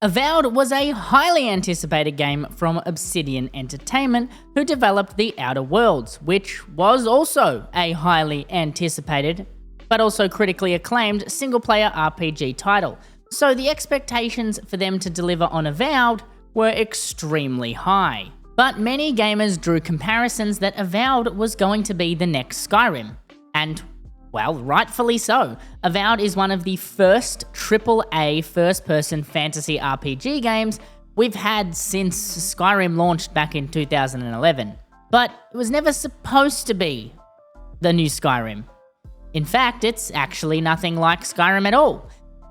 Avowed was a highly anticipated game from Obsidian Entertainment, who developed The Outer Worlds, which was also a highly anticipated, but also critically acclaimed single-player RPG title. So the expectations for them to deliver on Avowed were extremely high. But many gamers drew comparisons that Avowed was going to be the next Skyrim. And, well, rightfully so. Avowed is one of the first AAA first-person fantasy RPG games we've had since Skyrim launched back in 2011. But it was never supposed to be the new Skyrim. In fact, it's actually nothing like Skyrim at all.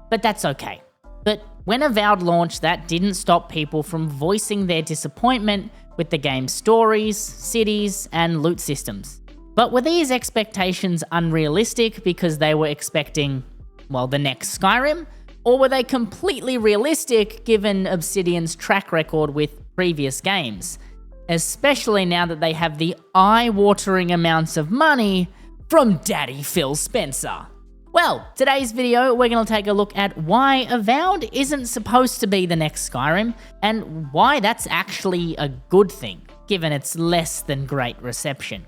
But that's okay. But when Avowed launched, that didn't stop people from voicing their disappointment with the game's stories, cities, and loot systems. But were these expectations unrealistic because they were expecting, well, the next Skyrim? Or were they completely realistic given Obsidian's track record with previous games? Especially now that they have the eye-watering amounts of money from Daddy Phil Spencer. Well, today's video, we're going to take a look at why Avowed isn't supposed to be the next Skyrim, and why that's actually a good thing, given its less than great reception.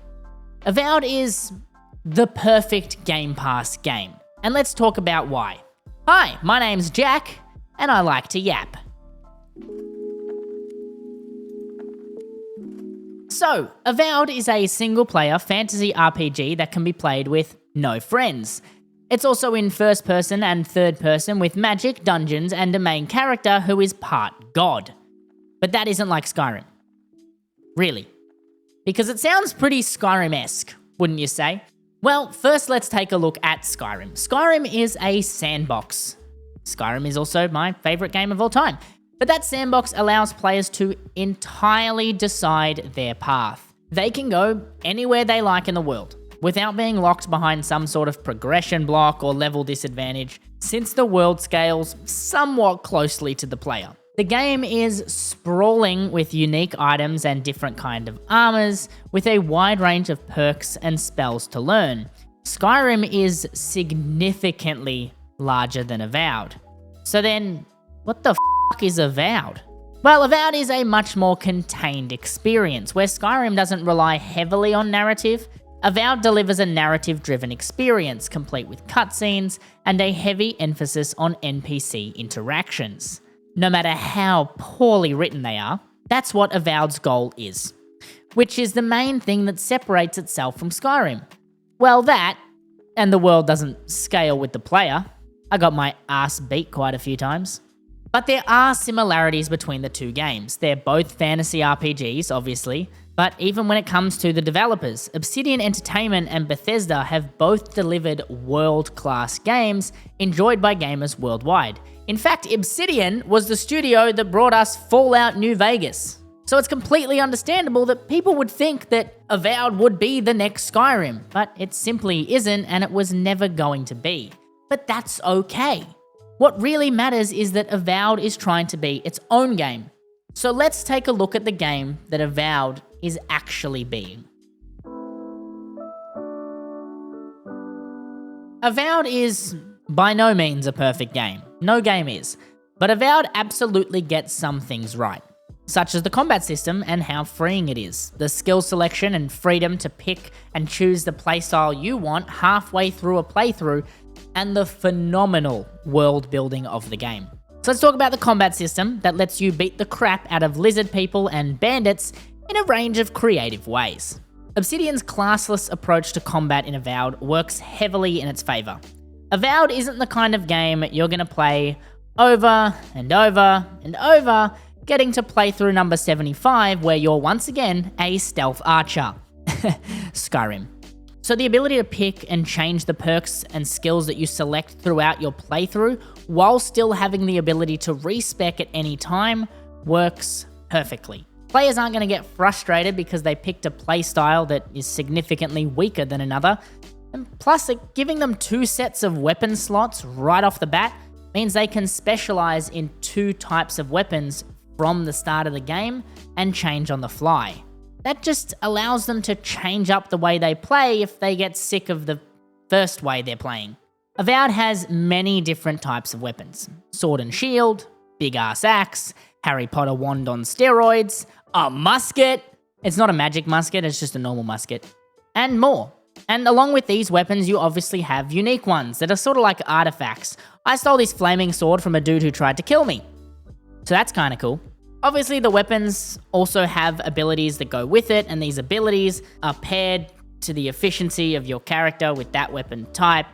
Avowed is the perfect Game Pass game, and let's talk about why. Hi, my name's Jack, and I like to yap. So, Avowed is a single-player fantasy RPG that can be played with no friends. It's also in first person and third person with magic, dungeons, and a main character who is part god. But that isn't like Skyrim. Really. Because it sounds pretty Skyrim-esque, wouldn't you say? Well, first let's take a look at Skyrim. Skyrim is a sandbox. Skyrim is also my favorite game of all time. But that sandbox allows players to entirely decide their path. They can go anywhere they like in the world, without being locked behind some sort of progression block or level disadvantage, since the world scales somewhat closely to the player. The game is sprawling with unique items and different kind of armors, with a wide range of perks and spells to learn. Skyrim is significantly larger than Avowed. So then, what the f*** is Avowed? Well, Avowed is a much more contained experience, where Skyrim doesn't rely heavily on narrative. Avowed delivers a narrative-driven experience, complete with cutscenes and a heavy emphasis on NPC interactions. No matter how poorly written they are, that's what Avowed's goal is, which is the main thing that separates itself from Skyrim. Well, that, and the world doesn't scale with the player. I got my ass beat quite a few times. But there are similarities between the two games. They're both fantasy RPGs, obviously, but even when it comes to the developers, Obsidian Entertainment and Bethesda have both delivered world-class games enjoyed by gamers worldwide. In fact, Obsidian was the studio that brought us Fallout New Vegas. So it's completely understandable that people would think that Avowed would be the next Skyrim, but it simply isn't, and it was never going to be. But that's okay. What really matters is that Avowed is trying to be its own game. So let's take a look at the game that Avowed is actually being. Avowed is by no means a perfect game. No game is. But Avowed absolutely gets some things right, such as the combat system and how freeing it is, the skill selection and freedom to pick and choose the playstyle you want halfway through a playthrough, and the phenomenal world building of the game. So let's talk about the combat system that lets you beat the crap out of lizard people and bandits in a range of creative ways. Obsidian's classless approach to combat in Avowed works heavily in its favor. Avowed isn't the kind of game you're gonna play over and over and over, getting to playthrough number 75 where you're once again a stealth archer. Skyrim. So the ability to pick and change the perks and skills that you select throughout your playthrough, while still having the ability to respec at any time, works perfectly. Players aren't going to get frustrated because they picked a playstyle that is significantly weaker than another, and plus giving them 2 sets of weapon slots right off the bat means they can specialize in 2 types of weapons from the start of the game and change on the fly. That just allows them to change up the way they play if they get sick of the first way they're playing. Avowed has many different types of weapons. Sword and shield, big ass axe, Harry Potter wand on steroids, a musket. It's not a magic musket, it's just a normal musket, and more. And along with these weapons, you obviously have unique ones that are sort of like artifacts. I stole this flaming sword from a dude who tried to kill me. So that's kind of cool. Obviously, the weapons also have abilities that go with it, and these abilities are paired to the efficiency of your character with that weapon type.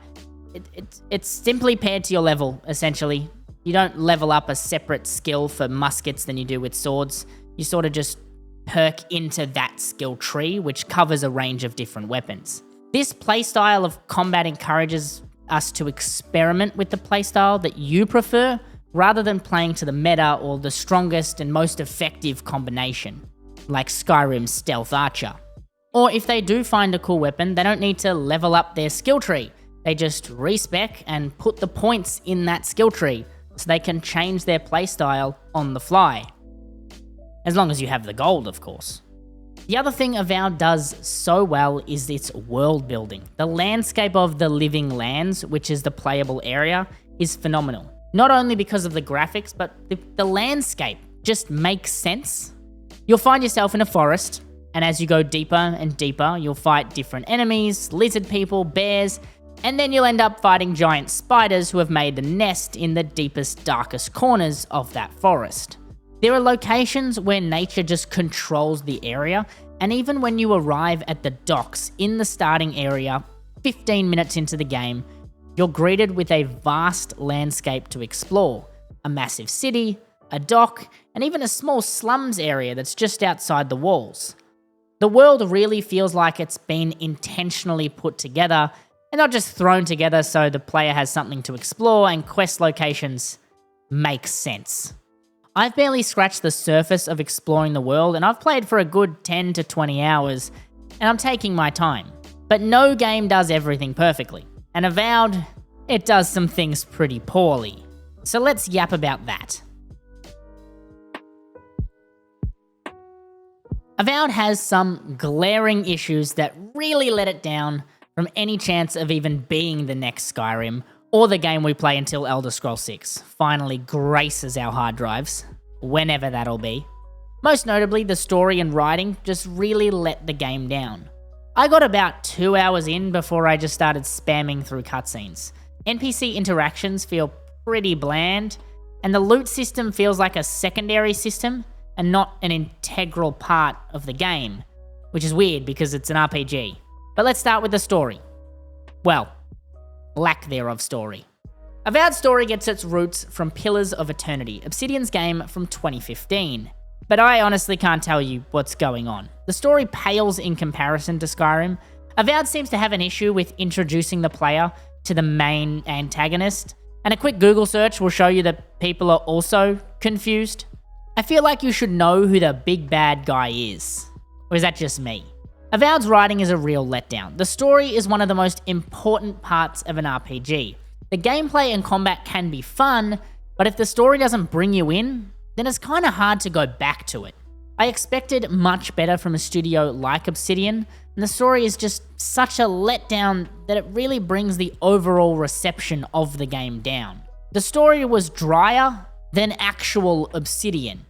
It's simply paired to your level, essentially. You don't level up a separate skill for muskets than you do with swords. You sort of just perk into that skill tree, which covers a range of different weapons. This playstyle of combat encourages us to experiment with the playstyle that you prefer, rather than playing to the meta or the strongest and most effective combination, like Skyrim's Stealth Archer. Or if they do find a cool weapon, they don't need to level up their skill tree. They just respec and put the points in that skill tree, so they can change their playstyle on the fly. As long as you have the gold, of course. The other thing Avowed does so well is its world building. The landscape of the Living Lands, which is the playable area, is phenomenal. Not only because of the graphics, but the landscape just makes sense. You'll find yourself in a forest, and as you go deeper and deeper, you'll fight different enemies, lizard people, bears, and then you'll end up fighting giant spiders who have made a nest in the deepest, darkest corners of that forest. There are locations where nature just controls the area, and even when you arrive at the docks in the starting area, 15 minutes into the game, you're greeted with a vast landscape to explore. A massive city, a dock, and even a small slums area that's just outside the walls. The world really feels like it's been intentionally put together, and not just thrown together so the player has something to explore and quest locations make sense. I've barely scratched the surface of exploring the world, and I've played for a good 10 to 20 hours, and I'm taking my time. But no game does everything perfectly, and Avowed, it does some things pretty poorly. So let's yap about that. Avowed has some glaring issues that really let it down from any chance of even being the next Skyrim, or the game we play until Elder Scrolls 6 finally graces our hard drives, whenever that'll be. Most notably, the story and writing just really let the game down. I got about 2 hours in before I just started spamming through cutscenes. NPC interactions feel pretty bland, and the loot system feels like a secondary system and not an integral part of the game, which is weird because it's an RPG. But let's start with the story. Well, lack thereof story. Avowed story gets its roots from Pillars of Eternity, Obsidian's game from 2015. But I honestly can't tell you what's going on. The story pales in comparison to Skyrim. Avowed seems to have an issue with introducing the player to the main antagonist, and a quick Google search will show you that people are also confused. I feel like you should know who the big bad guy is. Or is that just me? Avowed's writing is a real letdown. The story is one of the most important parts of an RPG. The gameplay and combat can be fun, but if the story doesn't bring you in, then it's kind of hard to go back to it. I expected much better from a studio like Obsidian, and the story is just such a letdown that it really brings the overall reception of the game down. The story was drier than actual Obsidian.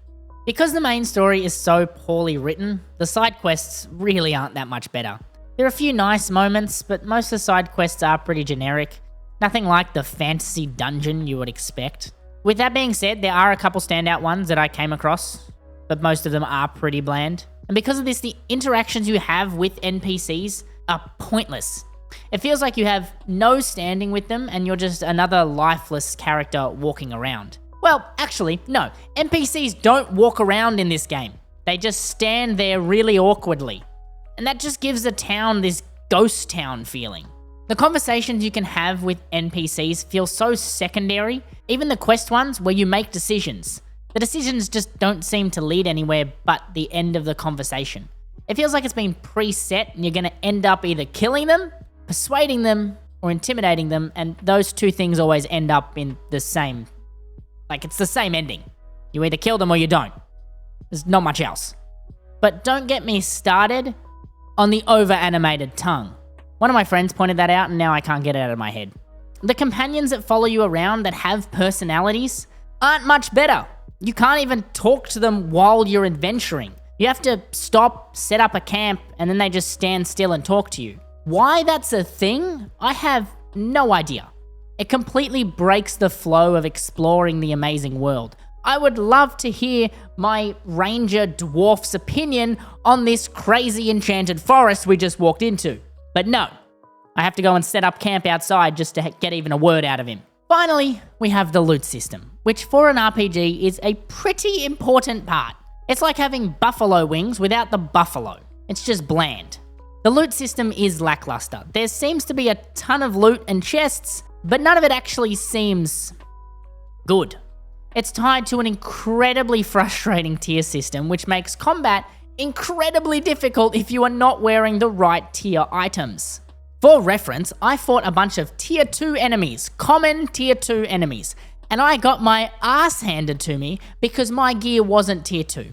Because the main story is so poorly written, the side quests really aren't that much better. There are a few nice moments, but most of the side quests are pretty generic. Nothing like the fantasy dungeon you would expect. With that being said, there are a couple standout ones that I came across, but most of them are pretty bland. And because of this, the interactions you have with NPCs are pointless. It feels like you have no standing with them and you're just another lifeless character walking around. Well, actually, no. NPCs don't walk around in this game. They just stand there really awkwardly. And that just gives the town this ghost town feeling. The conversations you can have with NPCs feel so secondary, even the quest ones where you make decisions. The decisions just don't seem to lead anywhere but the end of the conversation. It feels like it's been preset and you're going to end up either killing them, persuading them, or intimidating them, and those two things always end up in the same. Like, it's the same ending. You either kill them or you don't. There's not much else. But don't get me started on the over-animated tongue. One of my friends pointed that out and now I can't get it out of my head. The companions that follow you around that have personalities aren't much better. You can't even talk to them while you're adventuring. You have to stop, set up a camp, and then they just stand still and talk to you. Why that's a thing, I have no idea. It completely breaks the flow of exploring the amazing world. I would love to hear my ranger dwarf's opinion on this crazy enchanted forest we just walked into. But no, I have to go and set up camp outside just to get even a word out of him. Finally, we have the loot system, which for an RPG is a pretty important part. It's like having buffalo wings without the buffalo. It's just bland. The loot system is lackluster. There seems to be a ton of loot and chests, but none of it actually seems good. It's tied to an incredibly frustrating tier system, which makes combat incredibly difficult if you are not wearing the right tier items. For reference, I fought a bunch of tier 2 enemies, common tier 2 enemies, and I got my ass handed to me because my gear wasn't tier 2.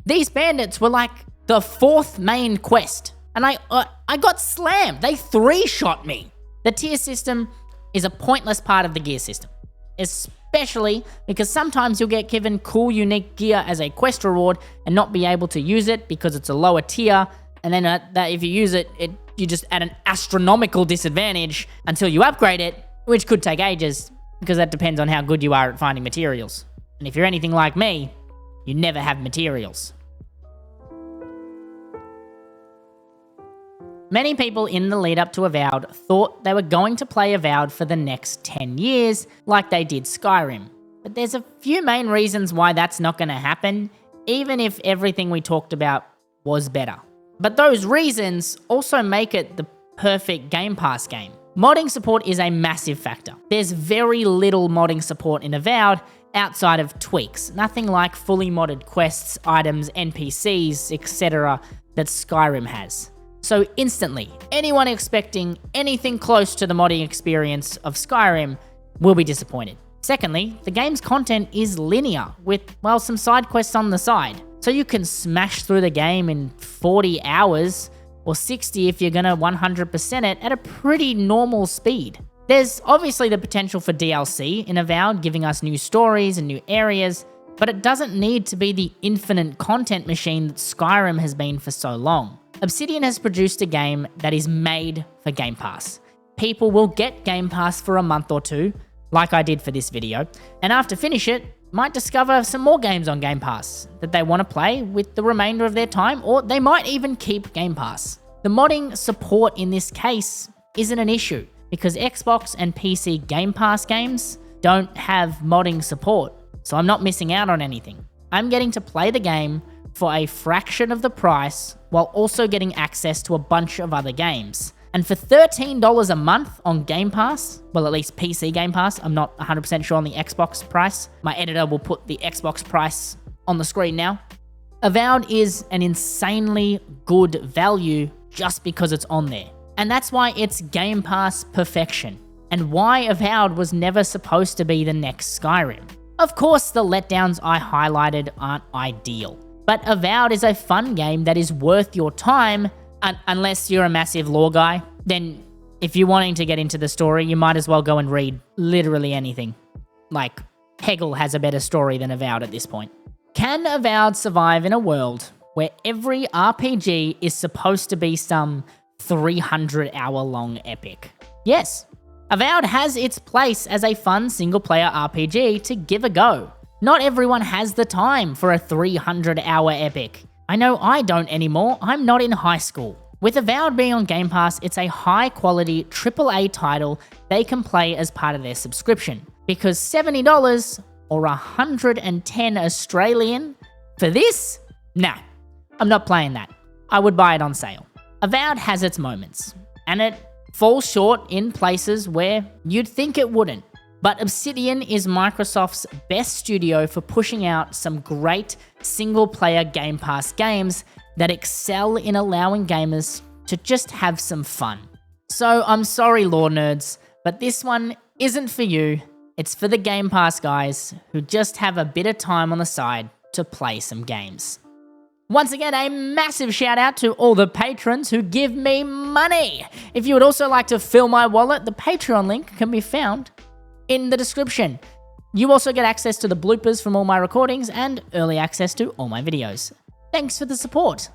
These bandits were like the 4th main quest, and I got slammed. They 3-shot me. The tier system is a pointless part of the gear system, especially because sometimes you'll get given cool unique gear as a quest reward and not be able to use it because it's a lower tier, and then that if you use it, you're just at an astronomical disadvantage until you upgrade it, which could take ages because that depends on how good you are at finding materials. And if you're anything like me, you never have materials. Many people in the lead up to Avowed thought they were going to play Avowed for the next 10 years like they did Skyrim. But there's a few main reasons why that's not going to happen, even if everything we talked about was better. But those reasons also make it the perfect Game Pass game. Modding support is a massive factor. There's very little modding support in Avowed outside of tweaks, nothing like fully modded quests, items, NPCs, etc. that Skyrim has. So instantly, anyone expecting anything close to the modding experience of Skyrim will be disappointed. Secondly, the game's content is linear with, well, some side quests on the side. So you can smash through the game in 40 hours or 60 if you're gonna 100% it at a pretty normal speed. There's obviously the potential for DLC in Avowed, giving us new stories and new areas, but it doesn't need to be the infinite content machine that Skyrim has been for so long. Obsidian has produced a game that is made for Game Pass. People will get Game Pass for a month or two, like I did for this video, and after finish it, might discover some more games on Game Pass that they want to play with the remainder of their time, or they might even keep Game Pass. The modding support in this case isn't an issue, because Xbox and PC Game Pass games don't have modding support, so I'm not missing out on anything. I'm getting to play the game for a fraction of the price while also getting access to a bunch of other games. And for $13 a month on Game Pass, well, at least PC Game Pass, I'm not 100% sure on the Xbox price. My editor will put the Xbox price on the screen now. Avowed is an insanely good value just because it's on there. And that's why it's Game Pass Perfection, and why Avowed was never supposed to be the next Skyrim. Of course, the letdowns I highlighted aren't ideal, but Avowed is a fun game that is worth your time, unless you're a massive lore guy. Then if you're wanting to get into the story, you might as well go and read literally anything. Like, Hegel has a better story than Avowed at this point. Can Avowed survive in a world where every RPG is supposed to be some 300-hour-long epic? Yes. Avowed has its place as a fun single-player RPG to give a go. Not everyone has the time for a 300-hour epic. I know I don't anymore, I'm not in high school. With Avowed being on Game Pass, it's a high-quality AAA title they can play as part of their subscription. Because $70 or 110 Australian for this? Nah, I'm not playing that. I would buy it on sale. Avowed has its moments, and it falls short in places where you'd think it wouldn't. But Obsidian is Microsoft's best studio for pushing out some great single-player Game Pass games that excel in allowing gamers to just have some fun. So I'm sorry, lore nerds, but this one isn't for you. It's for the Game Pass guys who just have a bit of time on the side to play some games. Once again, a massive shout out to all the patrons who give me money. If you would also like to fill my wallet, the Patreon link can be found in the description. You also get access to the bloopers from all my recordings and early access to all my videos. Thanks for the support!